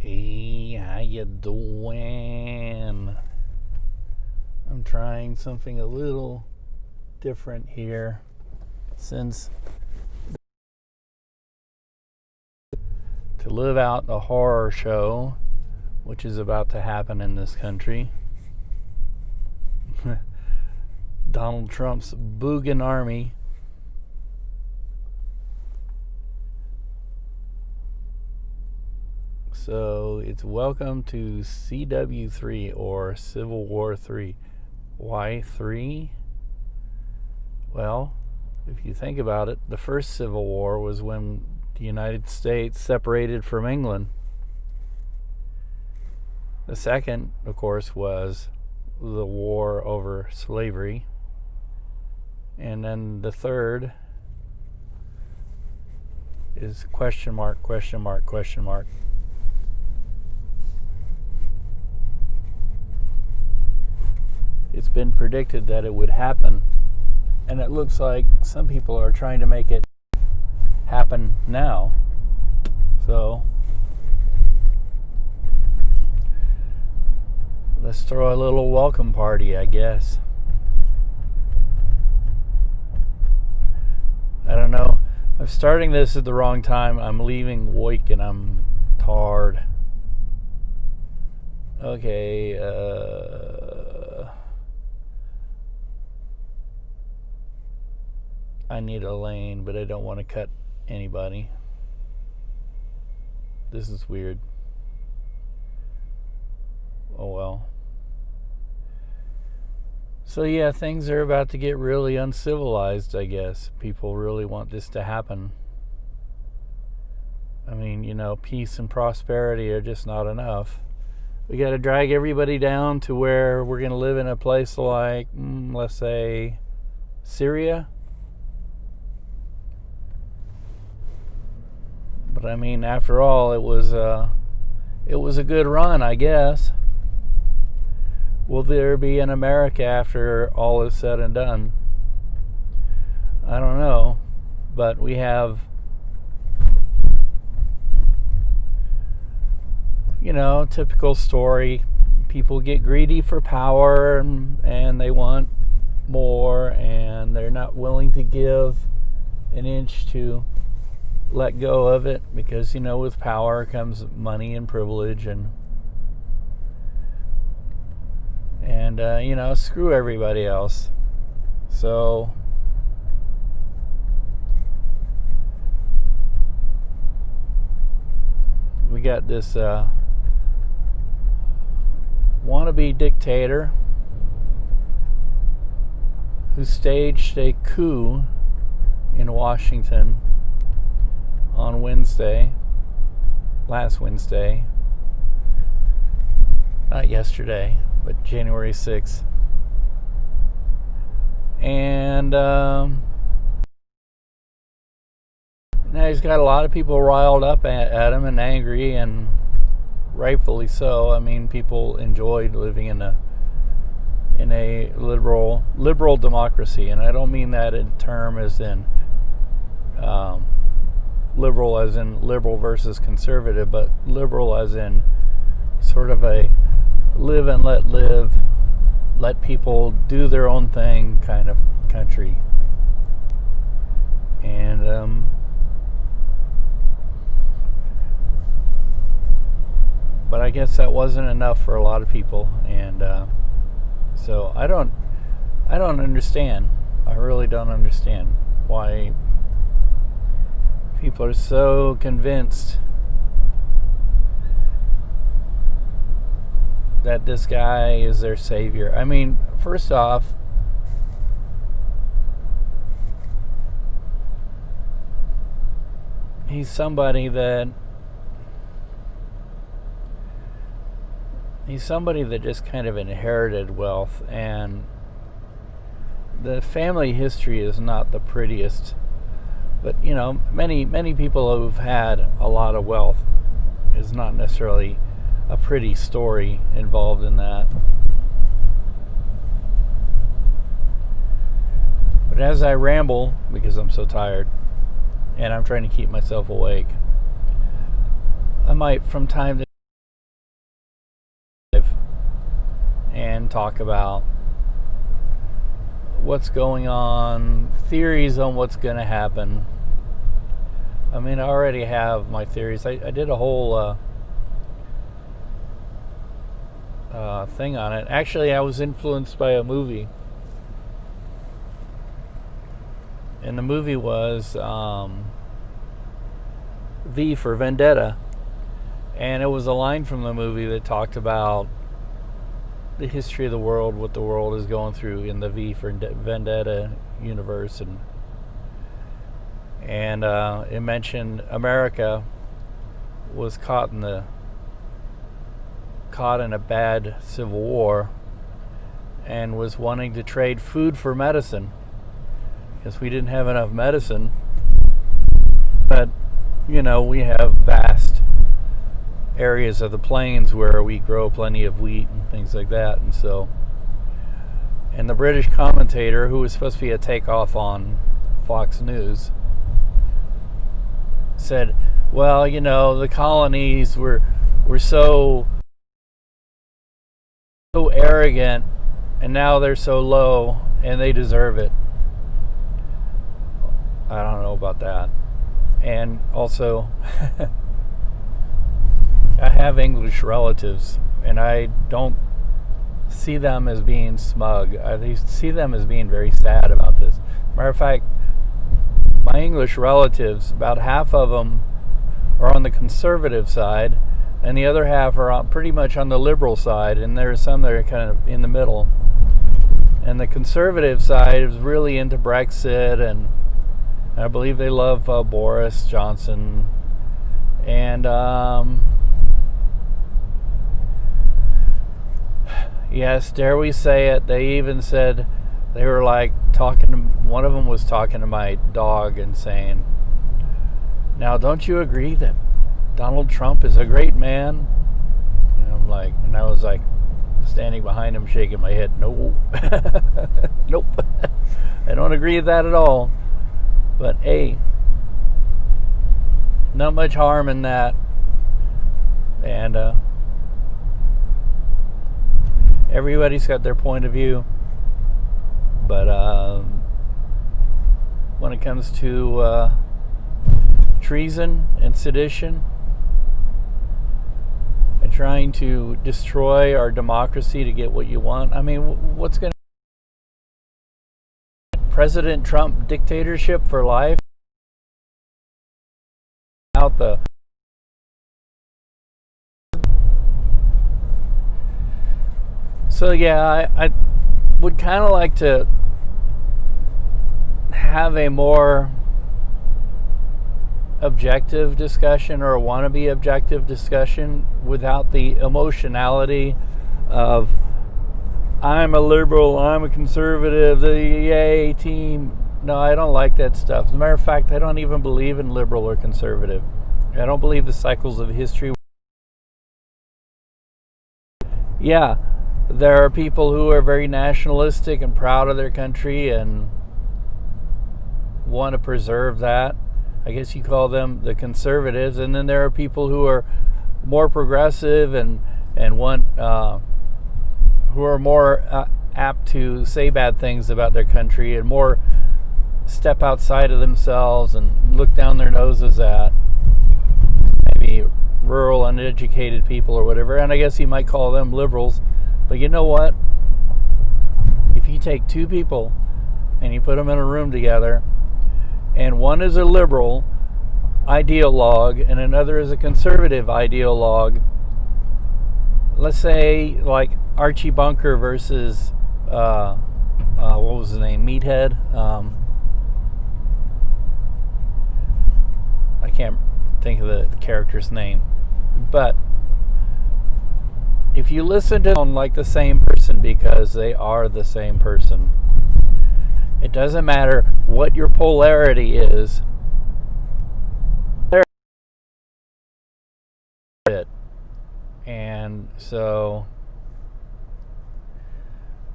Hey, how you doing? I'm trying something a little different here since to live out the horror show which is about to happen in this country. Donald Trump's Boogan Army. So it's welcome to CW3 or Civil War 3. Why 3? Well, if you think about it, the first Civil War was when the United States separated from England. The second, of course, was the war over slavery. And then the third is question mark, question mark, question mark. It's been predicted that it would happen, and it looks like some people are trying to make it happen now. So let's throw a little welcome party, I guess. I don't know. I'm starting this at the wrong time. I'm leaving work and I'm tired. Okay, I need a lane, but I don't want to cut anybody. This is weird. Oh well. So yeah, things are about to get really uncivilized, I guess. People really want this to happen. I mean, peace and prosperity are just not enough. We got to drag everybody down to where we're going to live in a place like, let's say, Syria. But I mean, after all, it was a good run, I guess. Will there be an America after all is said and done? I don't know, but we have, typical story. People get greedy for power and they want more, and they're not willing to give an inch to let go of it, because with power comes money and privilege, and screw everybody else. So we got this wannabe dictator who staged a coup in Washington on last Wednesday, not yesterday, but January 6th. And now he's got a lot of people riled up at him and angry, and rightfully so. I mean, people enjoyed living in a liberal democracy, and I don't mean that in term as in liberal as in liberal versus conservative, but liberal as in sort of a live and let live, let people do their own thing kind of country. And but I guess that wasn't enough for a lot of people, and so I don't understand. I really don't understand why people are so convinced that this guy is their savior. I mean, first off, he's somebody that just kind of inherited wealth, and the family history is not the prettiest. But many people who've had a lot of wealth is not necessarily a pretty story involved in that. But as I ramble, because I'm so tired and I'm trying to keep myself awake, I might from time to talk about what's going on, theories on what's going to happen. I mean, I already have my theories. I did a whole thing on it. Actually, I was influenced by a movie. And the movie was V for Vendetta. And it was a line from the movie that talked about the history of the world, what the world is going through in the V for Vendetta universe. And it mentioned America was caught in a bad civil war and was wanting to trade food for medicine because we didn't have enough medicine. But we have vast areas of the plains where we grow plenty of wheat and things like that. And the British commentator, who was supposed to be a takeoff on Fox News, said, well, the colonies were so arrogant, and now they're so low, and they deserve it. I don't know about that. And also, I have English relatives, and I don't see them as being smug. I see them as being very sad about this. Matter of fact, my English relatives, about half of them are on the conservative side, and the other half are pretty much on the liberal side, and there are some that are kind of in the middle. And the conservative side is really into Brexit, and I believe they love Boris Johnson. And yes, dare we say it, they even said, they were like one of them was talking to my dog and saying, now don't you agree that Donald Trump is a great man? And I was like standing behind him shaking my head, no. Nope. I don't agree with that at all. But hey, not much harm in that. And everybody's got their point of view. But when it comes to treason and sedition and trying to destroy our democracy to get what you want, I mean, what's going to President Trump dictatorship for life? So yeah, I would kind of like to have a more objective discussion, or a wannabe objective discussion, without the emotionality of I'm a liberal, I'm a conservative, the yay team. No, I don't like that stuff. As a matter of fact, I don't even believe in liberal or conservative. I don't believe the cycles of history. Yeah, there are people who are very nationalistic and proud of their country and want to preserve that. I guess you call them the conservatives. And then there are people who are more progressive and want who are more apt to say bad things about their country and more step outside of themselves and look down their noses at maybe rural, uneducated people or whatever. And I guess you might call them liberals. But you know what? If you take two people and you put them in a room together, and one is a liberal ideologue and another is a conservative ideologue, let's say like Archie Bunker versus what was his name, Meathead, I can't think of the character's name, but if you listen to them like the same person, because they are the same person, it doesn't matter what your polarity is. And so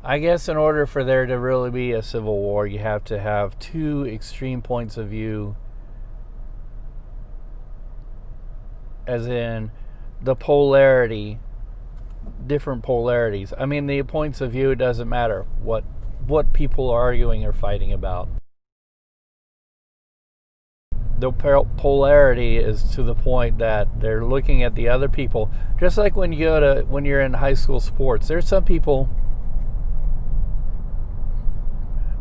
I guess in order for there to really be a civil war, you have to have two extreme points of view, as in the polarity different polarities. I mean, the points of view, it doesn't matter what people are arguing or fighting about. The polarity is to the point that they're looking at the other people. Just like when you're in high school sports, there's some people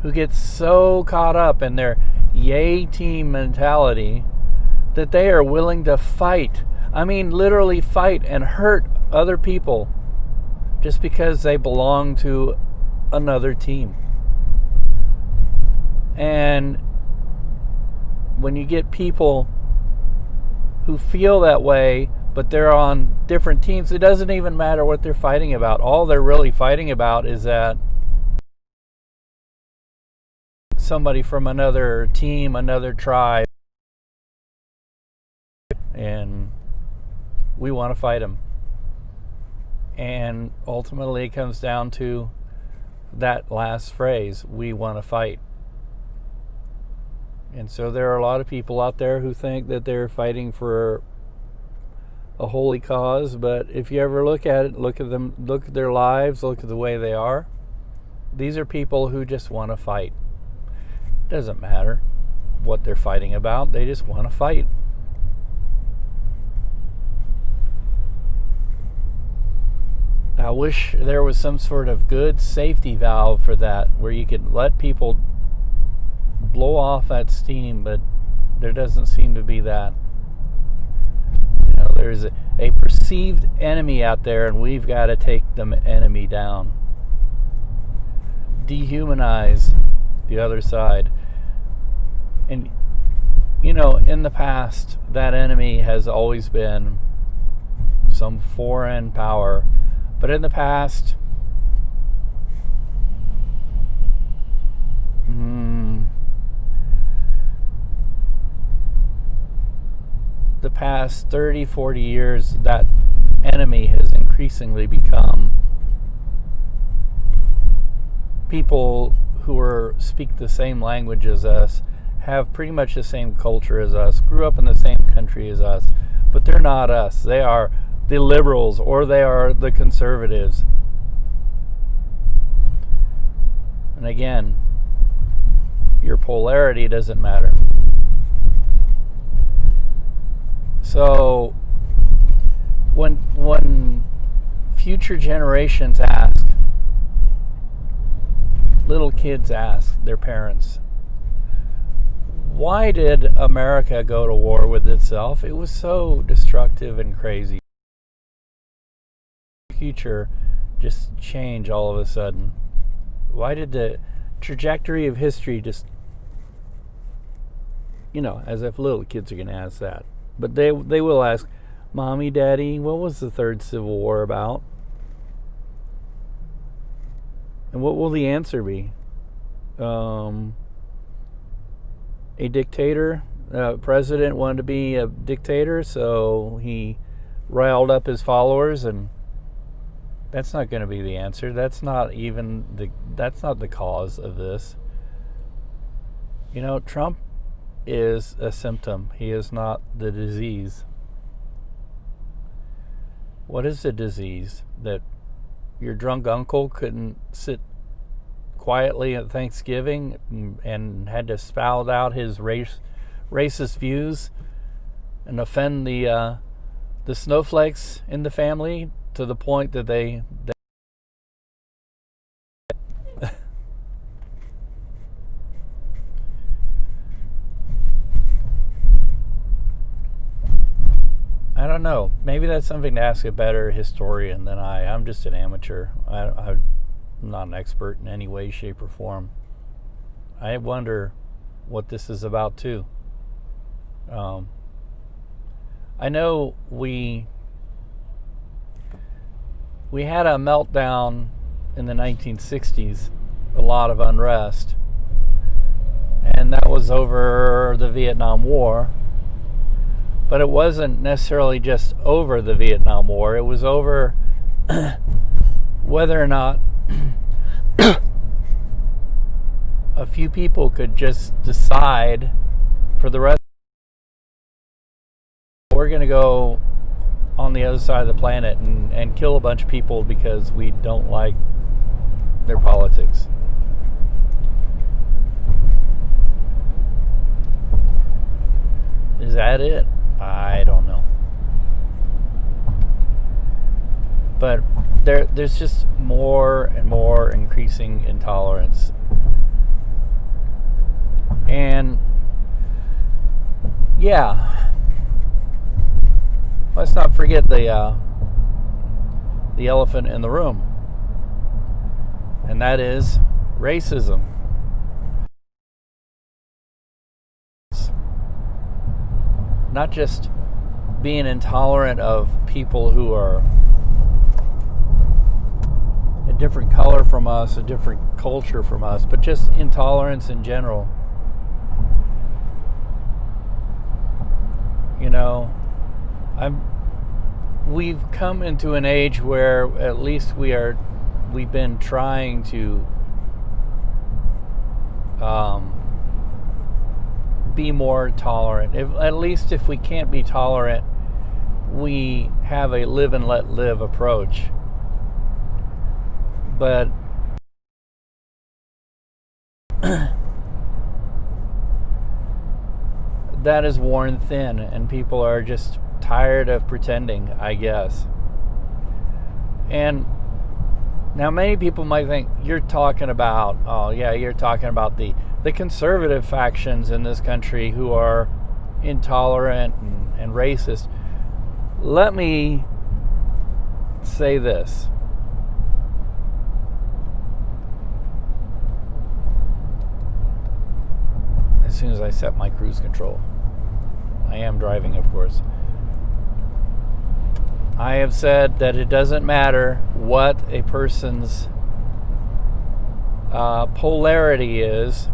who get so caught up in their yay team mentality that they are willing to fight. I mean, literally fight and hurt other people just because they belong to another team. And when you get people who feel that way, but they're on different teams, it doesn't even matter what they're fighting about. All they're really fighting about is that somebody from another team, another tribe, and we want to fight them. And ultimately it comes down to that last phrase, we want to fight. And so there are a lot of people out there who think that they're fighting for a holy cause, but if you ever look at it, look at them, look at their lives, look at the way they are, these are people who just want to fight. It doesn't matter what they're fighting about, they just want to fight. I wish there was some sort of good safety valve for that, where you could let people blow off that steam, but there doesn't seem to be that. You know, there's a perceived enemy out there, and we've got to take the enemy down. Dehumanize the other side. And, you know, in the past, that enemy has always been some foreign power. But in the past, the past 30, 40 years, that enemy has increasingly become people who speak the same language as us, have pretty much the same culture as us, grew up in the same country as us, but they're not us. They are the liberals, or they are the conservatives. And again, your polarity doesn't matter. So when future generations ask, little kids ask their parents, why did America go to war with itself? It was so destructive and crazy. Future just change all of a sudden? Why did the trajectory of history just, you know, as if little kids are going to ask that. But they will ask, Mommy, Daddy, what was the Third Civil War about? And what will the answer be? A dictator, president wanted to be a dictator, so he riled up his followers, and that's not going to be the answer. That's not the cause of this. You know, Trump is a symptom. He is not the disease. What is the disease? That your drunk uncle couldn't sit quietly at Thanksgiving and had to spout out his racist views and offend the snowflakes in the family to the point that they I don't know. Maybe that's something to ask a better historian than I. I'm just an amateur. I'm not an expert in any way, shape, or form. I wonder what this is about too. I know we had a meltdown in the 1960s, a lot of unrest, and that was over the Vietnam War. But it wasn't necessarily just over the Vietnam War. It was over whether or not a few people could just decide for the rest, we're going to go on the other side of the planet and kill a bunch of people because we don't like their politics. Is that it? I don't know. But there's just more and more increasing intolerance. And yeah, let's not forget the elephant in the room, and that is racism. Not just being intolerant of people who are a different color from us, a different culture from us, but just intolerance in general. You know, we've come into an age where at least we've been trying to be more tolerant. At least if we can't be tolerant, we have a live and let live approach. But that is worn thin, and people are just tired of pretending, I guess. And now many people might think you're talking about, you're talking about the conservative factions in this country who are intolerant and racist. Let me say this. As soon as I set my cruise control. I am driving, of course. I have said that it doesn't matter what a person's polarity is,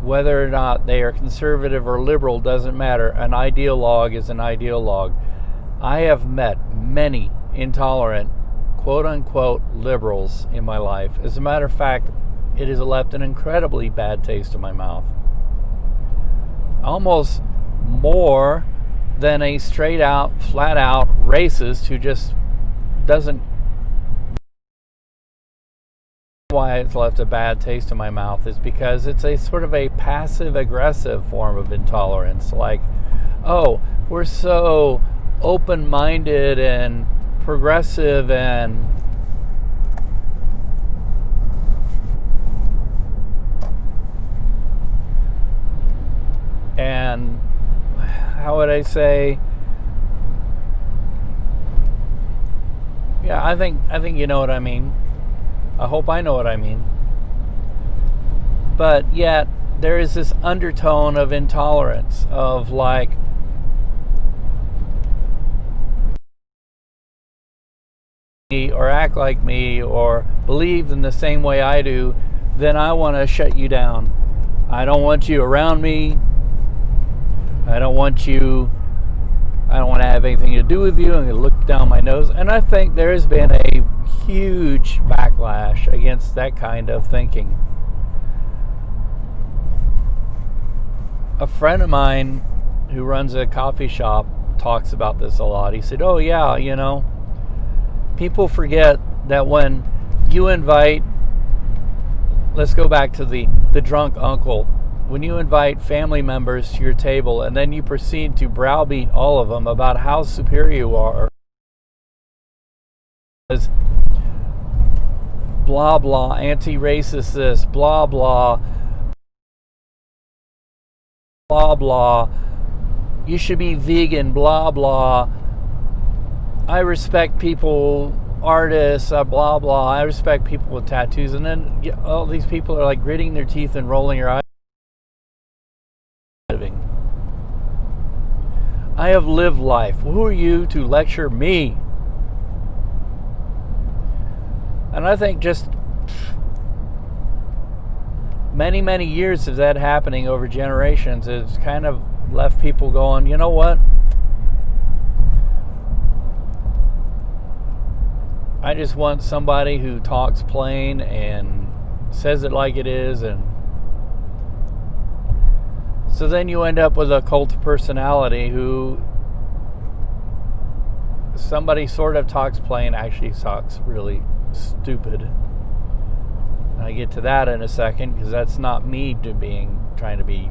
whether or not they are conservative or liberal doesn't matter. An ideologue is an ideologue. I have met many intolerant, quote-unquote, liberals in my life. As a matter of fact, it has left an incredibly bad taste in my mouth. Almost more than a straight out, flat out racist who just doesn't. Why it's left a bad taste in my mouth is because it's a sort of a passive aggressive form of intolerance. Like, oh, we're so open-minded and progressive and how would I say? Yeah, I think you know what I mean. I hope I know what I mean. But yet there is this undertone of intolerance, of like, or act like me or believe in the same way I do, then I want to shut you down. I don't want you around me. I don't want to have anything to do with you. I'm going to look down my nose. And I think there has been a huge backlash against that kind of thinking. A friend of mine who runs a coffee shop talks about this a lot. He said, oh yeah, you know, people forget that when you invite, let's go back to the drunk uncle. When you invite family members to your table and then you proceed to browbeat all of them about how superior you are, blah blah, anti-racist this, blah blah, blah blah, you should be vegan, blah blah, I respect people, artists, blah blah, I respect people with tattoos, and then all these people are like gritting their teeth and rolling their eyes. I have lived life. Who are you to lecture me? And I think just many, many years of that happening over generations has kind of left people going, you know what? I just want somebody who talks plain and says it like it is and So then you end up with a cult personality who somebody sort of talks plain, actually talks really stupid. I get to that in a second, because that's not me trying to be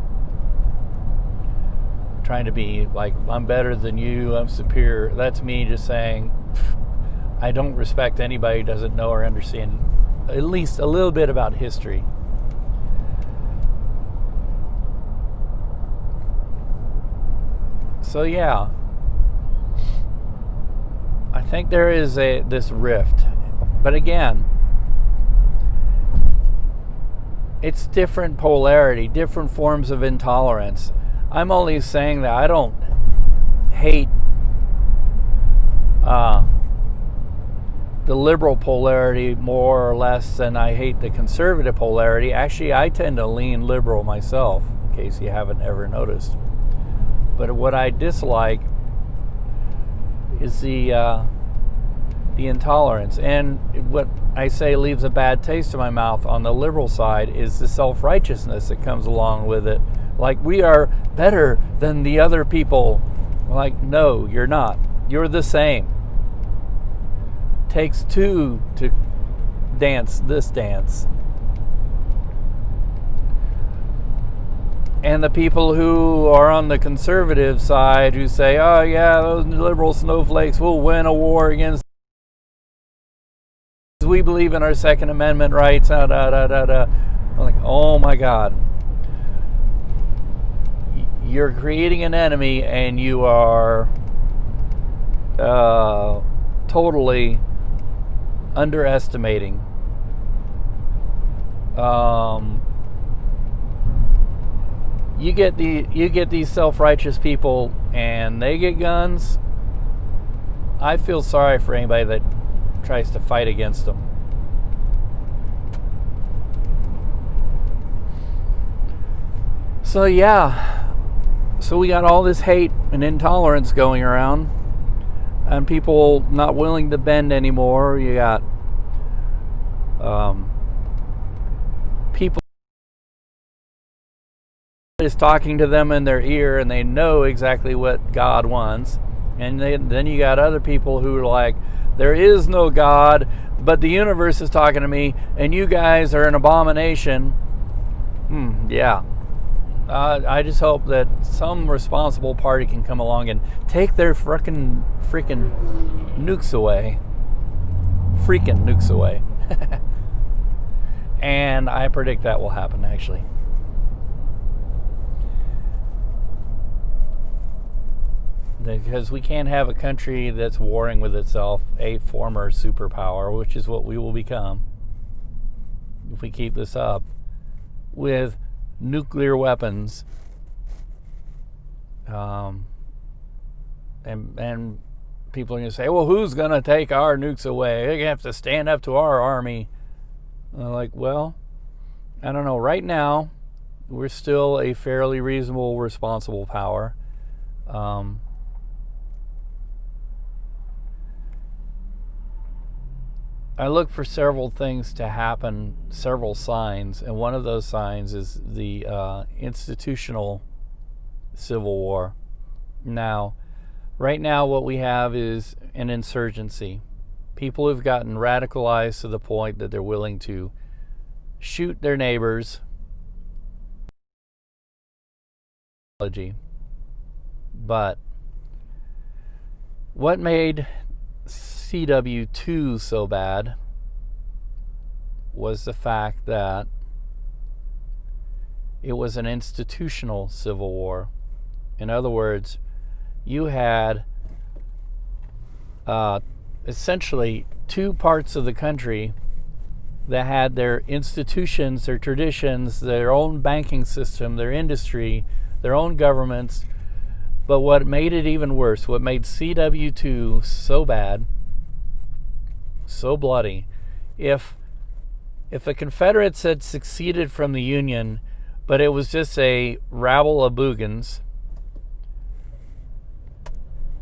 like, I'm better than you, I'm superior. That's me just saying, I don't respect anybody who doesn't know or understand at least a little bit about history. So yeah, I think there is this rift, but again, it's different polarity, different forms of intolerance. I'm only saying that I don't hate the liberal polarity more or less than I hate the conservative polarity. Actually, I tend to lean liberal myself, in case you haven't ever noticed. But what I dislike is the intolerance. And what I say leaves a bad taste in my mouth on the liberal side is the self-righteousness that comes along with it. Like, we are better than the other people. Like, no, you're not. You're the same. Takes two to dance this dance. And the people who are on the conservative side who say, oh yeah, those liberal snowflakes will win a war against, we believe in our Second Amendment rights, I'm like, oh my God. You're creating an enemy, and you are totally underestimating you get these self-righteous people and they get guns. I feel sorry for anybody that tries to fight against them. So yeah, so we got all this hate and intolerance going around, and people not willing to bend anymore. You got people is talking to them in their ear, and they know exactly what God wants. And then you got other people who are like, there is no God, but the universe is talking to me, and you guys are an abomination. Yeah. I just hope that some responsible party can come along and take their freaking nukes away. Freaking nukes away. And I predict that will happen, actually. Because we can't have a country that's warring with itself, a former superpower, which is what we will become if we keep this up, with nuclear weapons, and people are going to say, well, who's going to take our nukes away? They have to stand up to our army. Like, well, I don't know. Right now, we're still a fairly reasonable, responsible power. I look for several things to happen, several signs, and one of those signs is the institutional civil war. Now, right now what we have is an insurgency. People who've gotten radicalized to the point that they're willing to shoot their neighbors. But what made CW2 so bad was the fact that it was an institutional civil war. In other words, you had essentially two parts of the country that had their institutions, their traditions, their own banking system, their industry, their own governments. But what made it even worse, what made CW2 so bad, so bloody, if the Confederates had succeeded from the Union, but it was just a rabble of boogans,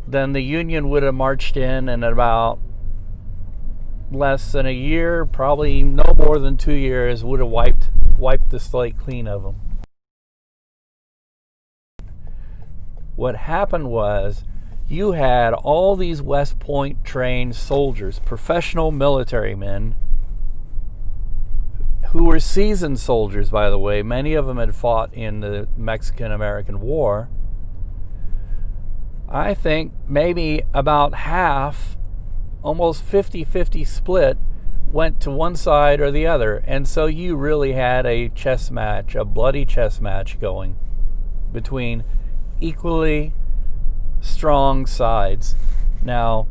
then the Union would have marched in about less than a year, probably no more than 2 years, would have wiped the slate clean of them. What happened was you had all these West Point trained soldiers, professional military men, who were seasoned soldiers, by the way. Many of them had fought in the Mexican-American War. I think maybe about half, almost 50-50 split, went to one side or the other. And so you really had a chess match, a bloody chess match going between equally strong sides. Now,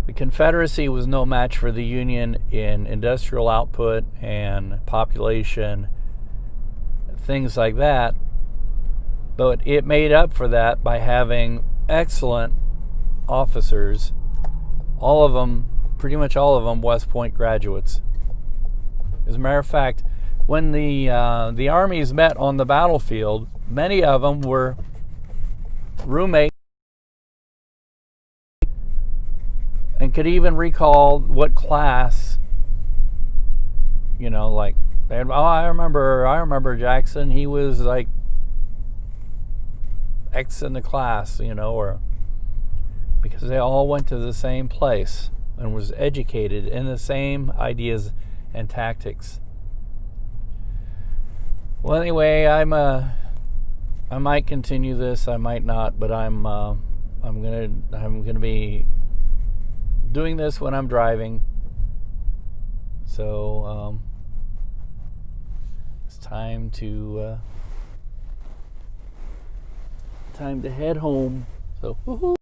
the Confederacy was no match for the Union in industrial output and population, things like that, but it made up for that by having excellent officers, all of them, pretty much all of them, West Point graduates. As a matter of fact, when the armies met on the battlefield, many of them were roommates and could even recall what class, like, I remember Jackson, he was like X in the class, or because they all went to the same place and was educated in the same ideas and tactics. Well, anyway, I might continue this, I might not, but I'm gonna be doing this when I'm driving. So it's time to head home. So woohoo!